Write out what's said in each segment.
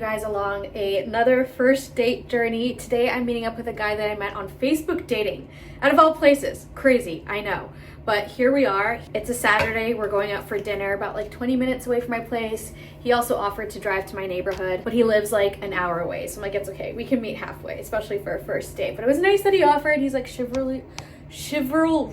guys along another first date journey. Today I'm meeting up with a guy that I met on Facebook dating. Out of all places, crazy, I know. But here we are. It's a Saturday. We're going out for dinner about like 20 minutes away from my place. He also offered to drive to my neighborhood, but he lives like an hour away. So I'm like, it's okay. We can meet halfway, especially for a first date. But it was nice that he offered. He's like chivalry. Oh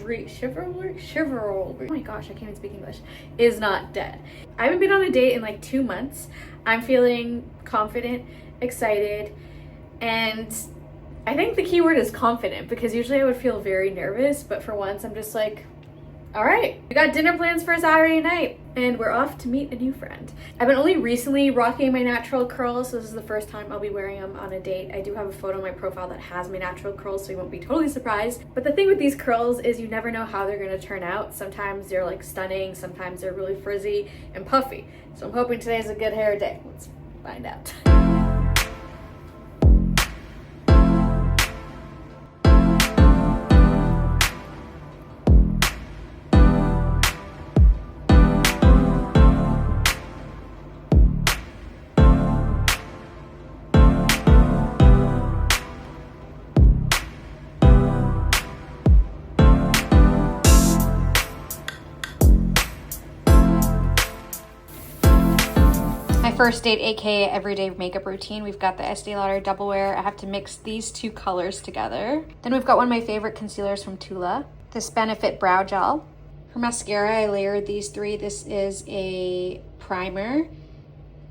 my gosh, I can't even speak English. Is not dead. I haven't been on a date in like 2 months. I'm feeling confident, excited, and I think the key word is confident, because usually I would feel very nervous, but for once I'm just like, all right, we got dinner plans for Saturday night and we're off to meet a new friend. I've been only recently rocking my natural curls, so this is the first time I'll be wearing them on a date. I do have a photo on my profile that has my natural curls, so you won't be totally surprised. But the thing with these curls is you never know how they're gonna turn out. Sometimes they're like stunning, sometimes they're really frizzy and puffy. So I'm hoping today's a good hair day. Let's find out. First date, aka everyday makeup routine. We've got the Estee Lauder Double Wear. I have to mix these two colors together. Then we've got one of my favorite concealers from Tula, this Benefit Brow Gel. For mascara, I layered these three. This is a primer.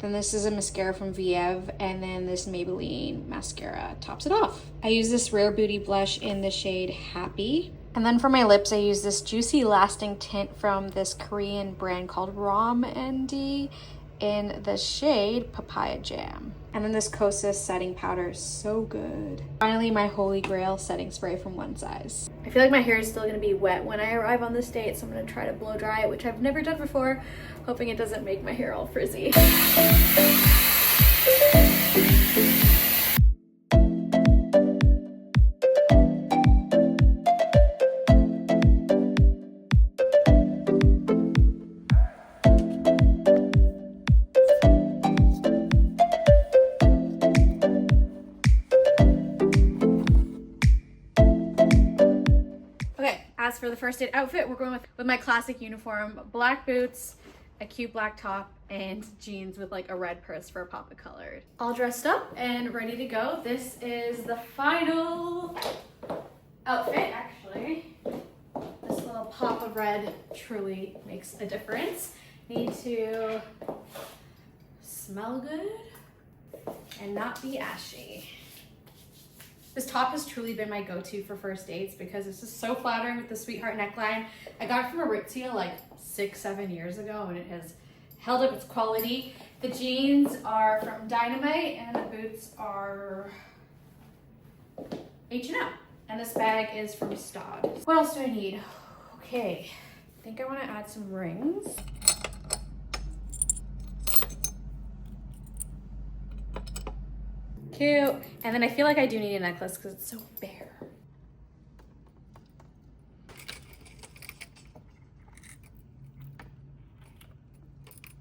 Then this is a mascara from Viev, and then this Maybelline mascara tops it off. I use this Rare Beauty blush in the shade Happy. And then for my lips, I use this Juicy Lasting Tint from this Korean brand called Rom ND in the shade Papaya Jam. And then this Kosas setting powder is so good. Finally, my holy grail setting spray from One Size. I feel like my hair is still gonna be wet when I arrive on this date, so I'm gonna try to blow dry it, which I've never done before, hoping it doesn't make my hair all frizzy. As for the first date outfit, we're going with my classic uniform, black boots, a cute black top, and jeans with like a red purse for a pop of color. All dressed up and ready to go. This is the final outfit, actually. This little pop of red truly makes a difference. Need to smell good and not be ashy. This top has truly been my go-to for first dates because this is so flattering with the sweetheart neckline. I got it from Aritzia like 6-7 years ago and it has held up its quality. The jeans are from Dynamite and the boots are H&M. And this bag is from Stod. What else do I need? Okay, I think I want to add some rings. Cute. And then I feel like I do need a necklace because it's so bare.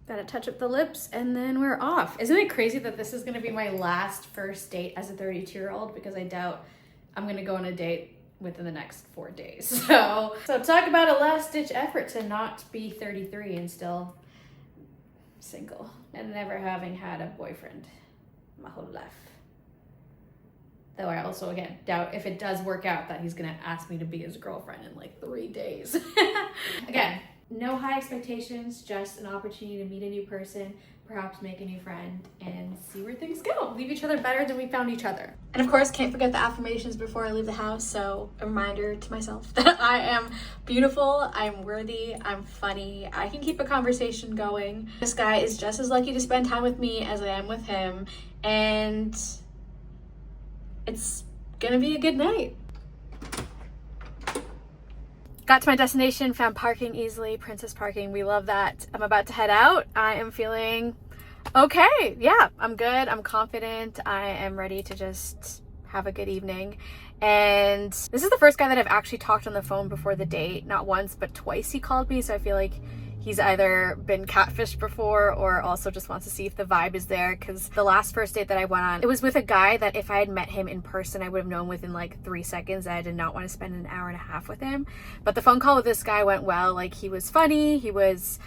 Gotta touch up the lips and then we're off. Isn't it crazy that this is gonna be my last first date as a 32-year-old, because I doubt I'm gonna go on a date within the next 4 days. So talk about a last-ditch effort to not be 33 and still single and never having had a boyfriend my whole life. Though I also, again, doubt if it does work out that he's gonna ask me to be his girlfriend in like 3 days. Again, no high expectations, just an opportunity to meet a new person, perhaps make a new friend, and see where things go. Leave each other better than we found each other. And of course, can't forget the affirmations before I leave the house, so a reminder to myself that I am beautiful, I'm worthy, I'm funny, I can keep a conversation going. This guy is just as lucky to spend time with me as I am with him, and it's gonna be a good night. Got to my destination, found parking easily, Princess Parking, we love that. I'm about to head out. I am feeling okay. Yeah, I'm good, I'm confident, I am ready to just have a good evening. And this is the first guy that I've actually talked on the phone before the date. Not once, but twice he called me, so I feel like he's either been catfished before or also just wants to see if the vibe is there. Because the last first date that I went on, it was with a guy that if I had met him in person, I would have known within like 3 seconds that I did not want to spend an hour and a half with him. But the phone call with this guy went well. Like, he was funny, he was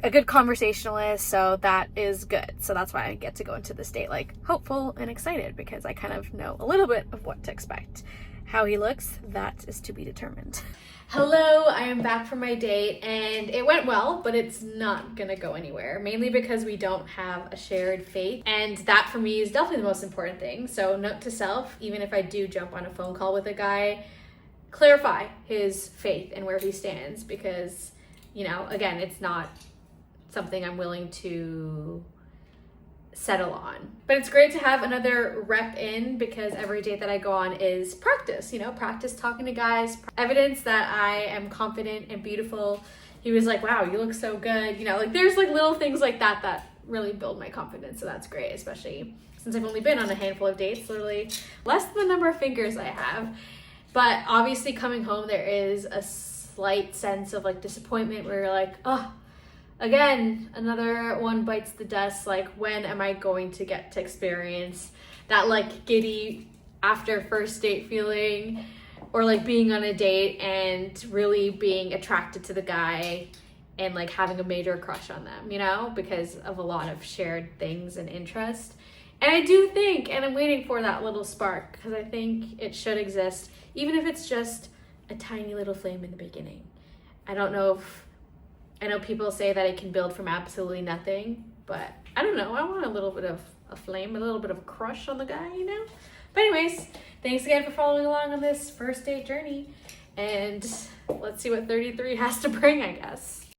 a good conversationalist, so that is good. So that's why I get to go into this date like hopeful and excited, because I kind of know a little bit of what to expect. How he looks, that is to be determined. Hello, I am back from my date and it went well, but it's not gonna go anywhere, mainly because we don't have a shared faith, and that for me is definitely the most important thing. So note to self, even if I do jump on a phone call with a guy, clarify his faith and where he stands, because, you know, again, it's not something I'm willing to settle on. But it's great to have another rep in, because every date that I go on is practice, you know, practice talking to guys, evidence that I am confident and beautiful. He was like, wow, you look so good. You know, like there's like little things like that that really build my confidence. So that's great, especially since I've only been on a handful of dates, literally less than the number of fingers I have. But obviously coming home, there is a slight sense of like disappointment where you're like, oh, again, another one bites the dust. Like, when am I going to get to experience that like giddy after first date feeling, or like being on a date and really being attracted to the guy and like having a major crush on them, you know, because of a lot of shared things and interest. And I do think, and I'm waiting for that little spark, because I think it should exist, even if it's just a tiny little flame in the beginning. I know people say that it can build from absolutely nothing, but I don't know. I want a little bit of a flame, a little bit of a crush on the guy, you know? But anyways, thanks again for following along on this first date journey, and let's see what 33 has to bring, I guess.